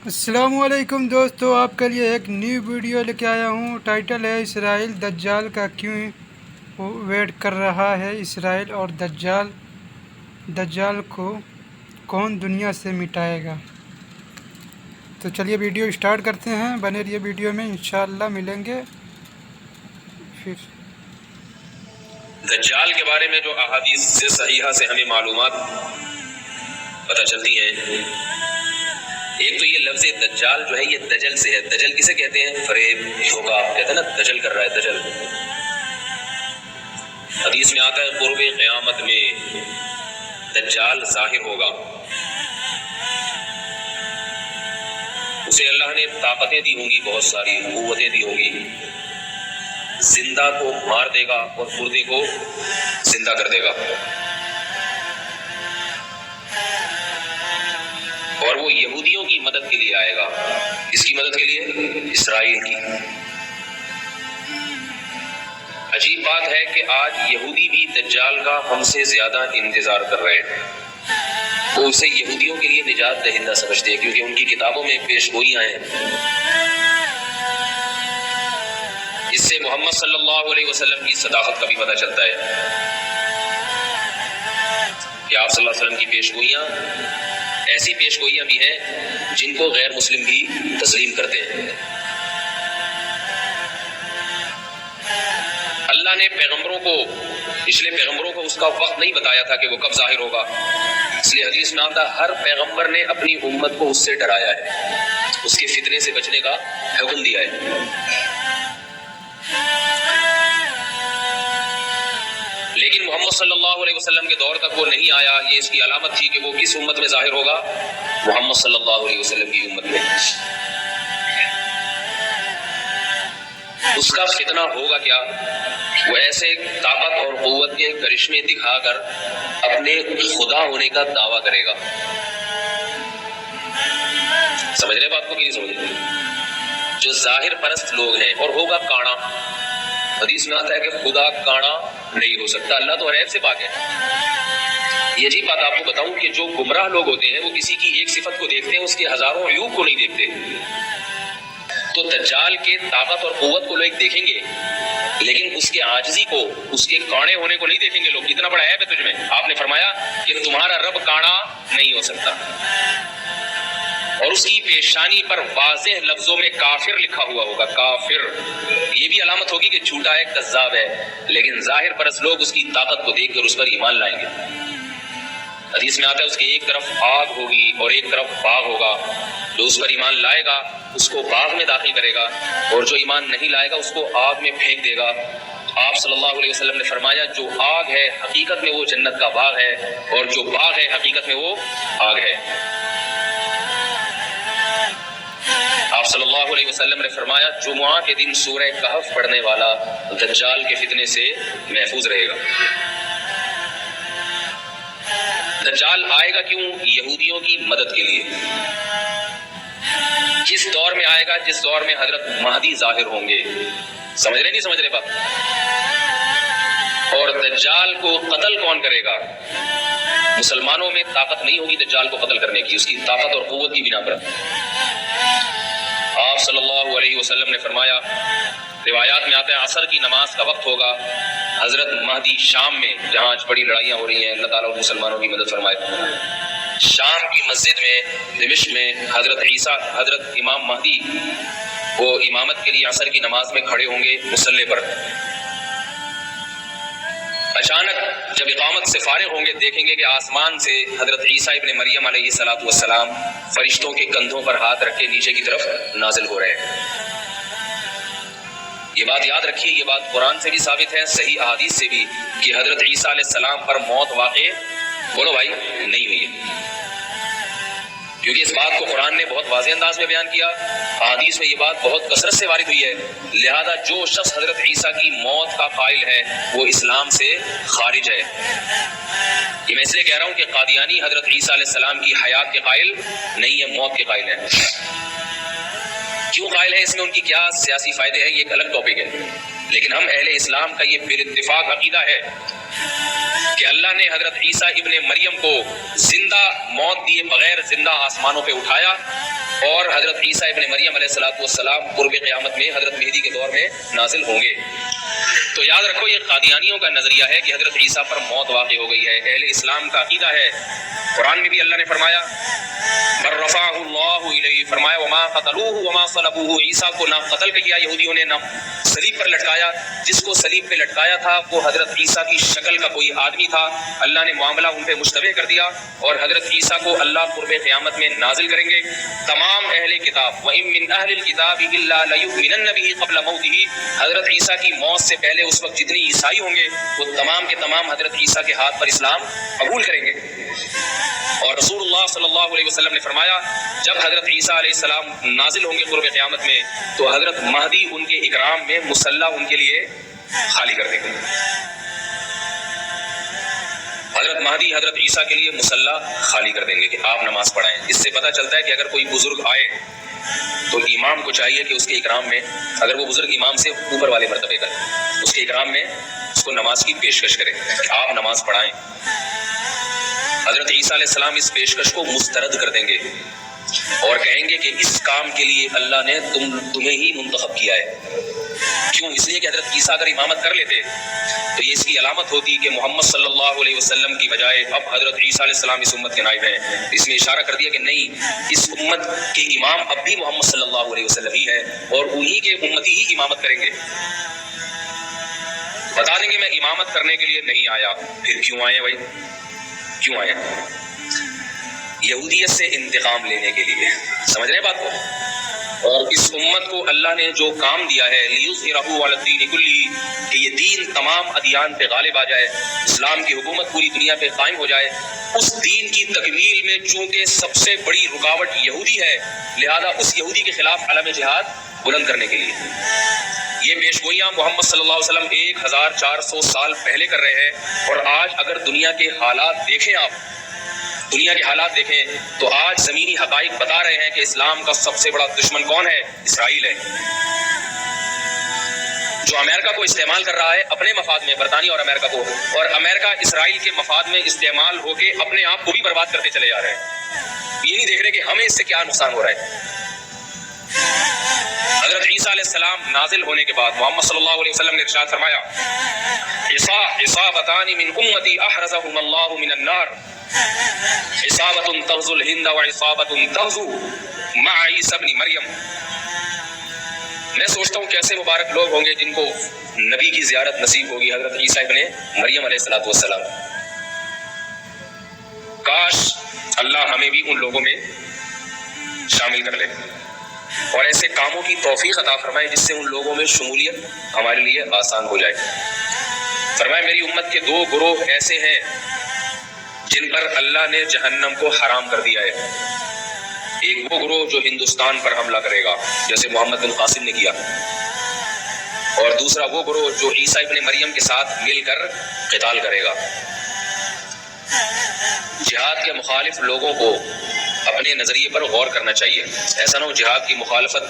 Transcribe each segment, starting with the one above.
السلام علیکم دوستو، آپ کے لیے ایک نیو ویڈیو لے کے آیا ہوں۔ ٹائٹل ہے اسرائیل دجال کا کیوں ویٹ کر رہا ہے اسرائیل، اور دجال کو کون دنیا سے مٹائے گا۔ تو چلیے ویڈیو اسٹارٹ کرتے ہیں، بنے رہیے ویڈیو میں، انشاءاللہ ملیں گے پھر۔ دجال کے بارے میں جو احادیث سے صحیحہ سے ہمیں معلومات پتہ چلتی ہیں، ایک تو یہ لفظ دجال جو ہے یہ دجل سے ہے۔ دجل کسے کہتے ہیں؟ فریب، دھوکہ، کہتے ہیں نا دجل کر رہا ہے، دجل۔ حدیث میں آتا ہے قرب قیامت میں دجال ظاہر ہوگا، اسے اللہ نے طاقتیں دی ہوں گی، بہت ساری قوتیں دی ہوں گی، زندہ کو مار دے گا اور مردے کو زندہ کر دے گا، اور وہ یہودیوں کی مدد کے لیے آئے گا۔ کس کی مدد کے لیے؟ اسرائیل کی۔ عجیب بات ہے کہ آج یہودی بھی دجال کا ہم سے زیادہ انتظار کر رہے ہیں۔ وہ اسے یہودیوں کے لیے نجات دہندہ سمجھتے ہیں، کیونکہ ان کی کتابوں میں پیشگوئیاں ہیں۔ اس سے محمد صلی اللہ علیہ وسلم کی صداقت کا بھی پتہ چلتا ہے کہ آپ صلی اللہ علیہ وسلم کی پیشگوئیاں ایسی پیشگوئیاں بھی ہیں جن کو غیر مسلم بھی تسلیم کرتے ہیں۔ اللہ نے پچھلے پیغمبروں کو اس کا وقت نہیں بتایا تھا کہ وہ کب ظاہر ہوگا، اس لیے حدیث میں آتا ہر پیغمبر نے اپنی امت کو اس سے ڈرایا ہے، اس کے فتنے سے بچنے کا حکم دیا ہے۔ لیکن محمد صلی اللہ علیہ وسلم کے دور تک وہ نہیں آیا۔ یہ اس کی علامت تھی کہ وہ کس امت میں ظاہر ہوگا؟ محمد صلی اللہ علیہ وسلم کی امت میں۔ اس کا فتنہ ہوگا کیا؟ وہ ایسے طاقت اور قوت کے کرشمے دکھا کر اپنے خدا ہونے کا دعویٰ کرے گا۔ سمجھ رہے بات کو کہ نہیں سمجھ رہے؟ جو ظاہر پرست لوگ ہیں، اور ہوگا کانا۔ حدیث میں آتا ہے کہ خدا کانا نہیں ہو سکتا، اللہ تو عیب سے پاک ہے۔ یہ عجیب بات آپ کو بتاؤں کہ جو گمراہ لوگ ہوتے ہیں وہ کسی کی ایک صفت کو دیکھتے ہیں، اس کے ہزاروں عیوب کو نہیں دیکھتے۔ تو دجال کے طاقت اور قوت کو لوگ دیکھیں گے، لیکن اس کے عاجزی کو، اس کے کانے ہونے کو نہیں دیکھیں گے۔ لوگ کتنا بڑا عیب ہے تجھ میں، آپ نے فرمایا کہ تمہارا رب کانا نہیں ہو سکتا، اور اس کی پیشانی پر واضح لفظوں میں کافر لکھا ہوا ہوگا، کافر۔ یہ بھی علامت ہوگی کہ جھوٹا ہے، کذاب ہے، لیکن ظاہر پرست لوگ اس کی طاقت کو دیکھ کر اس پر ایمان لائیں گے۔ حدیث میں آتا ہے اس کے ایک طرف آگ ہوگی اور ایک طرف باغ ہوگا، جو اس پر ایمان لائے گا اس کو باغ میں داخل کرے گا، اور جو ایمان نہیں لائے گا اس کو آگ میں پھینک دے گا۔ آپ صلی اللہ علیہ وسلم نے فرمایا جو آگ ہے حقیقت میں وہ جنت کا باغ ہے، اور جو باغ ہے حقیقت میں وہ آگ ہے۔ آپ صلی اللہ علیہ وسلم نے فرمایا جمعہ کے دن سورہ کہف پڑھنے والا دجال کے فتنے سے محفوظ رہے گا۔ دجال آئے گا کیوں؟ یہودیوں کی مدد کے لیے۔ کس دور میں آئے گا؟ جس دور میں حضرت مہدی ظاہر ہوں گے۔ سمجھ رہے نہیں سمجھ رہے بات؟ اور دجال کو قتل کون کرے گا؟ مسلمانوں میں طاقت نہیں ہوگی دجال کو قتل کرنے کی، اس کی طاقت اور قوت کی بنا پر۔ آپ صلی اللہ علیہ وسلم نے فرمایا، روایات میں آتا ہے عصر کی نماز کا وقت ہوگا، حضرت مہدی شام میں، جہاں آج بڑی لڑائیاں ہو رہی ہیں، اللہ تعالیٰ مسلمانوں کی مدد فرمائے، شام کی مسجد میں دمشق میں حضرت امام مہدی وہ امامت کے لیے عصر کی نماز میں کھڑے ہوں گے مصلی پر۔ اچانک جب اقامت سے فارغ ہوں گے دیکھیں گے کہ آسمان سے حضرت عیسیٰ ابن مریم علیہ السلام فرشتوں کے کندھوں پر ہاتھ رکھ کے نیچے کی طرف نازل ہو رہے ہیں۔ یہ بات یاد رکھیے، یہ بات قرآن سے بھی ثابت ہے، صحیح احادیث سے بھی، کہ حضرت عیسیٰ علیہ السلام پر موت واقع بولو بھائی نہیں ہوئی ہے، کیونکہ اس بات کو قرآن نے بہت واضح انداز میں بیان کیا، احادیث میں یہ بات بہت کثرت سے وارد ہوئی ہے۔ لہذا جو شخص حضرت عیسیٰ کی موت کا قائل ہے وہ اسلام سے خارج ہے۔ یہ میں اس لیے کہہ رہا ہوں کہ قادیانی حضرت عیسیٰ علیہ السلام کی حیات کے قائل نہیں ہے، موت کے قائل ہیں۔ کیوں قائل ہے، اس میں ان کی کیا سیاسی فائدے ہیں، یہ ایک الگ ٹاپک ہے، لیکن ہم اہل اسلام کا یہ بالاتفاق عقیدہ ہے کہ اللہ نے حضرت عیسیٰ ابن مریم کو زندہ موت دیے بغیر زندہ آسمانوں پہ اٹھایا، اور حضرت عیسیٰ ابن مریم علیہ الصلوۃ والسلام قرب قیامت میں حضرت مہدی کے دور میں نازل ہوں گے۔ تو یاد رکھو یہ قادیانیوں کا نظریہ ہے کہ حضرت عیسیٰ پر موت واقع ہو گئی ہے۔ اہل اسلام کا عقیدہ ہے، قرآن میں بھی اللہ نے فرمایا بل رفعہ اللہ الیہ، فرمایا وما قتلوہ وما صلبوہ، عیسیٰ کو نہ قتل کیا یہودیوں نے، نہ صلیب پر لٹکایا۔ جس کو صلیب پہ لٹکایا تھا وہ حضرت عیسیٰ کی شکل کا کوئی آدمی تھا، اللہ نے معاملہ ان پہ مشتبہ کر دیا، اور حضرت عیسیٰ کو اللہ قرب قیامت میں نازل کریں گے۔ تمام اہل کتاب وَإِن مِّنْ أَهْلِ الْكِتَابِ إِلَّا لَيُؤْمِنَنَّ بِهِ قَبْلَ مَوْتِهِ، حضرت عیسیٰ کی موت سے پہلے اس وقت جتنی عیسائی ہوں گے وہ تمام کے تمام حضرت عیسیٰ کے ہاتھ پر اسلام قبول کریں گے۔ اور رسول اللہ صلی اللہ علیہ وسلم نے فرمایا جب حضرت عیسیٰ علیہ السلام نازل ہوں گے قرب قیامت میں تو حضرت مہدی ان کے اکرام میں مصلی ان کے لیے خالی کر دیں گے۔ حضرت مہدی حضرت عیسیٰ کے لیے مصلی خالی کر دیں گے کہ آپ نماز پڑھائیں۔ اس سے پتہ چلتا ہے کہ اگر کوئی بزرگ آئے تو امام کو چاہیے کہ اس کے اکرام میں، اگر وہ بزرگ امام سے اوپر والے مرتبے کا ہے، اس کے اکرام میں اس کو نماز کی پیشکش کرے کہ آپ نماز پڑھائیں۔ حضرت عیسیٰ علیہ السلام اس پیشکش کو مسترد کر دیں گے اور کہیں گے کہ اس کام کے لیے اللہ نے تمہیں ہی منتخب کیا ہے۔ کیوں؟ اس لیے کہ حضرت عیسیٰ اگر امامت کر لیتے تو یہ اس کی علامت ہوتی کہ محمد صلی اللہ علیہ وسلم کی بجائے اب حضرت عیسیٰ علیہ السلام اس امت کے نائب ہیں۔ اس میں اشارہ کر دیا کہ نہیں، اس امت کے امام اب بھی محمد صلی اللہ علیہ وسلم ہی ہے اور انہی کے امتی ہی امامت کریں گے۔ بتا دیں گے میں امامت کرنے کے لیے نہیں آیا، پھر کیوں آئے بھائی؟ کیوں آئے؟ یہودیت سے انتقام لینے کے لیے، سمجھ رہے بات کو؟ اور اس امت کو اللہ نے جو کام دیا ہے لیظہرہ علی الدین کلہ، کہ یہ دین تمام ادیان پہ غالب آ جائے، اسلام کی حکومت پوری دنیا پہ قائم ہو جائے، اس دین کی تکمیل میں چونکہ سب سے بڑی رکاوٹ یہودی ہے، لہذا اس یہودی کے خلاف علم جہاد بلند کرنے کے لیے یہ پیش گوئیاں محمد صلی اللہ علیہ وسلم 1400 سال پہلے کر رہے ہیں۔ اور آج اگر دنیا کے حالات دیکھیں، آپ دنیا کے حالات دیکھیں تو آج زمینی حقائق بتا رہے ہیں کہ اسلام کا سب سے بڑا دشمن کون ہے؟ اسرائیل ہے، جو امریکہ کو استعمال کر رہا ہے اپنے مفاد میں، برطانیہ اور امریکہ کو، اور امریکہ اسرائیل کے مفاد میں استعمال ہو کے اپنے آپ کو بھی برباد کرتے چلے جا رہے ہیں۔ یہ نہیں دیکھ رہے کہ ہمیں اس سے کیا نقصان ہو رہا ہے۔ حضرت عیسیٰ علیہ السلام نازل ہونے کے بعد محمد صلی اللہ علیہ وسلم نے ارشاد فرمایا عصابتان من امتی احرزهم اللہ من النار، عصابت تغزو الہند وعصابت تغزو مع عیسیٰ ابن مریم۔ میں سوچتا ہوں کیسے مبارک لوگ ہوں گے جن کو نبی کی زیارت نصیب ہوگی، حضرت عیسیٰ ابن مریم علیہ الصلوۃ والسلام۔ کاش اللہ ہمیں بھی ان لوگوں میں شامل کر لے اور ایسے کاموں کی توفیق عطا فرمائے جس سے ان لوگوں میں شمولیت ہمارے لیے آسان ہو جائے۔ فرمائے میری امت کے 2 گروہ ایسے ہیں جن پر اللہ نے جہنم کو حرام کر دیا ہے۔ ایک وہ گروہ جو ہندوستان پر حملہ کرے گا جیسے محمد بن قاسم نے کیا، اور دوسرا وہ گروہ جو عیسیٰ ابن مریم کے ساتھ مل کر قتال کرے گا۔ جہاد کے مخالف لوگوں کو اپنے نظریے پر غور کرنا چاہیے، ایسا نہ ہو جہاد کی مخالفت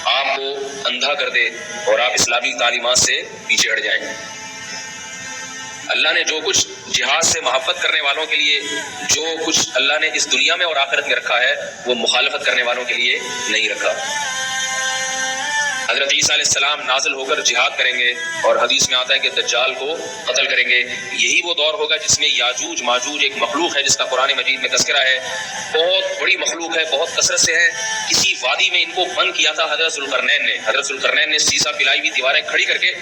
آپ کو اندھا کر دے اور آپ اسلامی تعلیمات سے پیچھے ہٹ جائیں۔ اللہ نے جو کچھ جہاد سے محبت کرنے والوں کے لیے، جو کچھ اللہ نے اس دنیا میں اور آخرت میں رکھا ہے، وہ مخالفت کرنے والوں کے لیے نہیں رکھا۔ حضرت عیسیٰ علیہ السلام نازل ہو کر جہاد کریں گے اور حدیث میں آتا ہے کہ دجال کو قتل کریں گے۔ یہی وہ دور ہوگا جس میں یاجوج ماجوج ایک مخلوق ہے جس کا قرآن مجید میں تذکرہ ہے، بہت بڑی مخلوق ہے، بہت کثرت سے ہے۔ کسی وادی میں ان کو بند کیا تھا حضرت ذوالقرنین نے سیسا پلائی ہوئی دیواریں کھڑی کر کے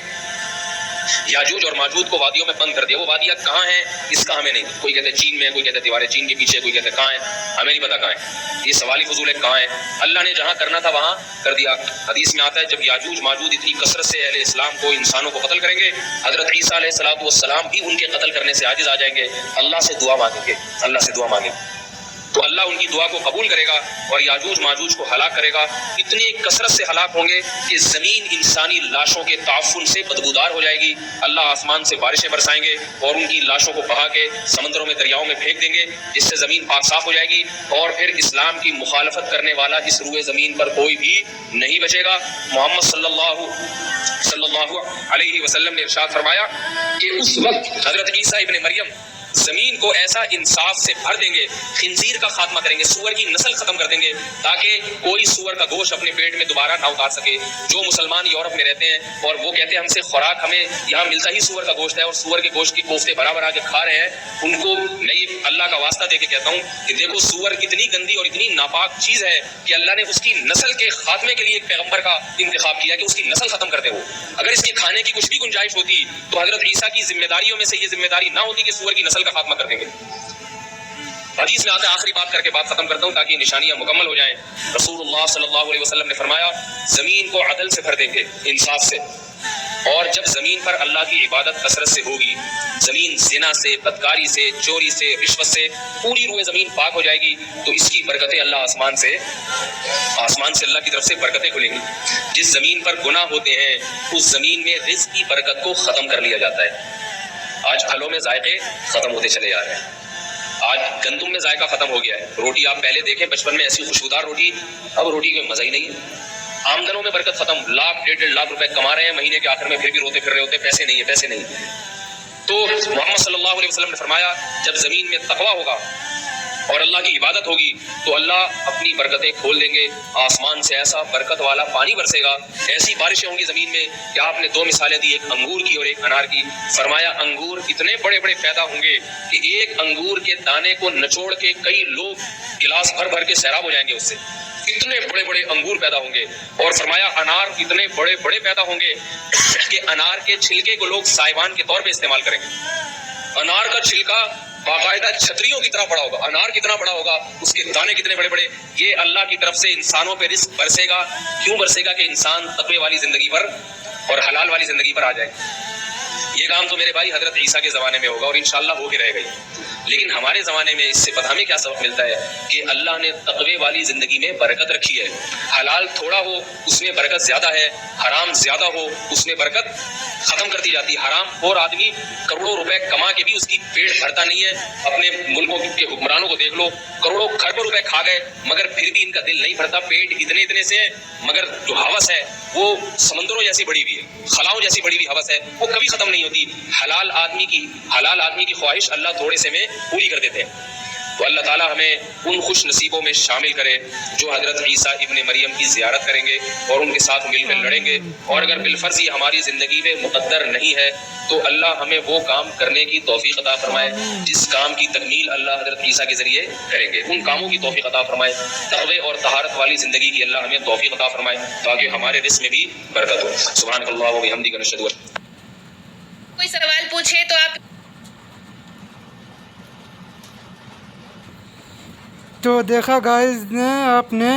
یاجوج اور ماجوج کو وادیوں میں بند کر دیا۔ وہ وادیاں کہاں ہیں اس کا ہمیں نہیں، کوئی کہتے چین میں، کوئی کہتے دیواریں چین کے پیچھے، کوئی کہتے کہاں ہیں، ہمیں نہیں پتا کہاں ہیں۔ یہ سوال ہی فضول ہے، کہاں ہے؟ اللہ نے جہاں کرنا تھا وہاں کر دیا۔ حدیث میں آتا ہے جب یاجوج ماجوج اتنی کثرت سے اہل اسلام کو، انسانوں کو قتل کریں گے، حضرت عیسیٰ علیہ الصلوۃ والسلام بھی ان کے قتل کرنے سے عاجز آ جائیں گے، اللہ سے دعا مانگیں گے، اللہ سے دعا مانگیں تو اللہ ان کی دعا کو قبول کرے گا اور یاجوج ماجوج کو ہلاک کرے گا۔ اتنی کثرت سے ہلاک ہوں گے کہ زمین انسانی لاشوں کے تعفن سے بدبودار ہو جائے گی۔ اللہ آسمان سے بارشیں برسائیں گے اور ان کی لاشوں کو بہا کے سمندروں میں، دریاؤں میں پھینک دیں گے، جس سے زمین پاک صاف ہو جائے گی، اور پھر اسلام کی مخالفت کرنے والا اس روئے زمین پر کوئی بھی نہیں بچے گا۔ محمد صلی اللہ علیہ وسلم نے ارشاد فرمایا کہ اس وقت حضرت عیسیٰ ابن مریم زمین کو ایسا انصاف سے بھر دیں گے، خنزیر کا خاتمہ کریں گے، سور کی نسل ختم کر دیں گے تاکہ کوئی سور کا گوشت اپنے پیٹ میں دوبارہ نہ اتار سکے۔ جو مسلمان یورپ میں رہتے ہیں اور وہ کہتے ہیں ہم سے خوراک ہمیں یہاں ملتا ہی سور کا گوشت ہے اور سور کے گوشت کی کوفتے برابر آ کے کھا رہے ہیں، ان کو میں یہ اللہ کا واسطہ دے کے کہتا ہوں کہ دیکھو سور کتنی گندی اور اتنی ناپاک چیز ہے کہ اللہ نے اس کی نسل کے خاتمے کے لیے ایک پیغمبر کا انتخاب کیا کہ اس کی نسل ختم کرتے ہو۔ اگر اس کے کھانے کی کچھ بھی گنجائش ہوتی تو حضرت عیسیٰ کی ذمہ داریوں میں سے یہ ذمہ داری نہ ہوتی کہ سور کی نسل کا خاتمہ کر دیں گے۔ حدیث میں آتا ہے، آخری بات کر کے بات ختم کرتا ہوں تاکہ یہ نشانیاں مکمل ہو جائیں۔ رسول اللہ صلی اللہ علیہ وسلم نے فرمایا زمین کو عدل سے بھر دیں گے، انصاف سے، اور جب زمین پر اللہ کی عبادت کثرت سے ہوگی، زمین زنا سے، بدکاری سے، چوری سے، رشوت سے پوری روئے زمین پاک ہو جائے گی تو اس کی برکتیں اللہ آسمان سے اللہ کی طرف سے برکتیں کھلیں گی۔ جس زمین پر گناہ ہوتے ہیں اس زمین میں رزق کی برکت کو ختم کر لیا جاتا ہے۔ آج پھلوں میں ذائقے ختم ہوتے چلے جا رہے ہیں، آج گندم میں ذائقہ ختم ہو گیا ہے۔ روٹی آپ پہلے دیکھیں بچپن میں ایسی خوشبودار روٹی، اب روٹی کا مزہ ہی نہیں ہے۔ آمدنوں میں برکت ختم، لاکھ 1.5 لاکھ روپے کما رہے ہیں، مہینے کے آخر میں پھر بھی روتے پھر رہے ہوتے پیسے نہیں۔ تو محمد صلی اللہ علیہ وسلم نے فرمایا جب زمین میں تقویٰ ہوگا اور اللہ کی عبادت ہوگی تو اللہ اپنی برکتیں کھول دیں گے، آسمان سے ایسا برکت والا پانی برسے گا، ایسی بارشیں ہوں گی زمین میں کہ آپ نے 2 مثالیں دی، ایک انگور کی اور ایک انار کی۔ فرمایا انگور اتنے بڑے بڑے پیدا ہوں گے کہ ایک انگور کے دانے کو نچوڑ کے کئی لوگ گلاس بھر بھر کے سیراب ہو جائیں گے، اس سے اتنے بڑے بڑے انگور پیدا ہوں گے۔ اور فرمایا انار اتنے بڑے بڑے پیدا ہوں گے کہ انار کے چھلکے کو لوگ سائبان کے طور پہ استعمال کریں گے۔ انار کا چھلکا باقاعدہ چھتریوں کی طرح بڑا ہوگا، انار کتنا بڑا ہوگا، اس کے دانے کتنے بڑے بڑے۔ یہ اللہ کی طرف سے انسانوں پہ رزق برسے گا۔ کیوں برسے گا؟ کہ انسان تقوی والی زندگی پر اور حلال والی زندگی پر آ جائے۔ یہ کام تو میرے بھائی حضرت عیسیٰ کے زمانے میں ہوگا اور انشاءاللہ ہو کے رہے گا۔ لیکن ہمارے زمانے میں اس سے پتہ ہمیں کیا سبق ملتا ہے کہ اللہ نے تقوی والی زندگی میں برکت رکھی ہے۔ حلال تھوڑا ہو اس میں برکت زیادہ ہے، حرام زیادہ ہو اس میں برکت ختم کرتی جاتی ہے۔ حرام خور آدمی کروڑوں روپے کما کے بھی اس کی پیٹ بھرتا نہیں ہے۔ اپنے ملکوں کے حکمرانوں کو دیکھ لو، کروڑوں کھربوں روپے کھا گئے مگر پھر بھی ان کا دل نہیں بھرتا، پیٹ اتنے سے ہے مگر جو ہوس ہے وہ سمندروں جیسی بڑی ہوئی ہے، خلاؤں جیسی بڑی ہوئی ہوس ہے، وہ کبھی ختم نہیں ہوتی۔ حلال آدمی کی خواہش اللہ تھوڑے سے میں پوری کر دیتے ہیں۔ تو اللہ تعالیٰ ہمیں ان خوش نصیبوں میں شامل کرے جو حضرت عیسیٰ ابن مریم کی زیارت کریں گے اور ان کے ساتھ مل کر لڑیں گے، اور اگر بالفرض یہ ہماری زندگی میں مقدر نہیں ہے تو اللہ ہمیں وہ کام کرنے کی توفیق عطا فرمائے جس کام کی تکمیل اللہ حضرت عیسیٰ کے ذریعے کریں گے، ان کاموں کی توفیق عطا فرمائے۔ تقوی اور طہارت والی زندگی کی اللہ ہمیں توفیق عطا فرمائے تاکہ ہمارے رزق میں بھی برکت ہو۔ سبحانک اللہ و بحمدک نشہد ان کوئی سوال پوچھے تو آپ تو دیکھا گائز نے آپ نے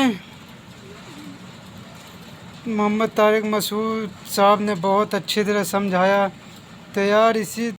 محمد طارق مسعود صاحب نے بہت اچھی طرح سمجھایا۔ تو یار اسی